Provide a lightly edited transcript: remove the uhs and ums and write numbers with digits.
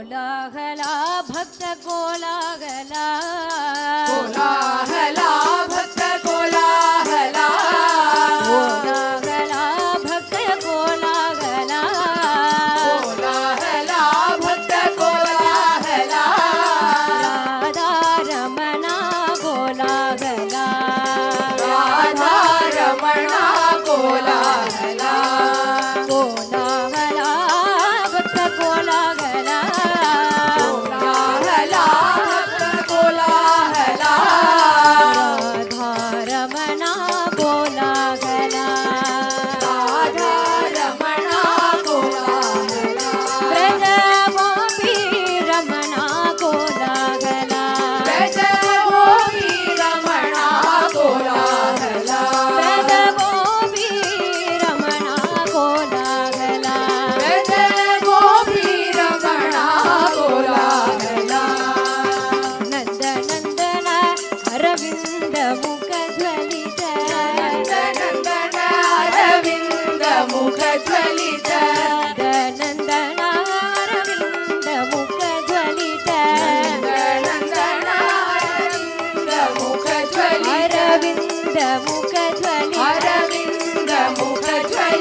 ಕೋಲಾಹಲ ಭಕ್ತ ಕೋಲಾಹಲ ಕೋಲಾಹಲ ಭಕ್ತ ಕೋಲಾಹಲ ಕೋಲಾಹಲ ಭಕ್ತ ಕೋಲಾಹಲ ಕೋಲಾಹಲ ಭಕ್ತ ಕೋಲಾಹಲ ರಾಧಾರಮಣ ಕೋಲಾಹಲ ರಾಧಾರಮಣ ಕೋಲಾಹಲ ಕೋಲಾಹಲ ಭಕ್ತ ಕೋಲಾಹಲ ಕೋಲಾಹಲ ಭಕ್ತ ಕೋಲಾಹಲ ರಾಧಾರಮಣ ಕೋಲಾಹಲ ರಾಧಾರಮಣ ಕೋಲಾಹಲ ಬ್ರಜ ಗೋಪಿ ರಮಣ ಕೋಲಾಹಲ ಬ್ರಜ ಗೋಪಿ ರಮಣ ಕೋಲಾಹಲ ಬ್ರಜ ಗೋಪಿ ರಮಣ ಕೋಲಾಹಲ ಬ್ರಜ ಗೋಪಿ ರಮಣ ಕೋಲಾಹಲ ನಂದ ನಂದನ ಅರವಿಂದ ಮುಖ ಜ್ವಲಿತ ನಂದನ ಅರವಿಂದ ಮುಖ ಜ್ವಲಿತ ನಂದನ ಅರವಿಂದ ಮುಖ ಜ್ವಲಿತ ನಂದನ ಅರವಿಂದ ಮುಖ ಜ್ವಲಿತ ಅರವಿಂದ ಮುಖ ಜ್ವಲಿತ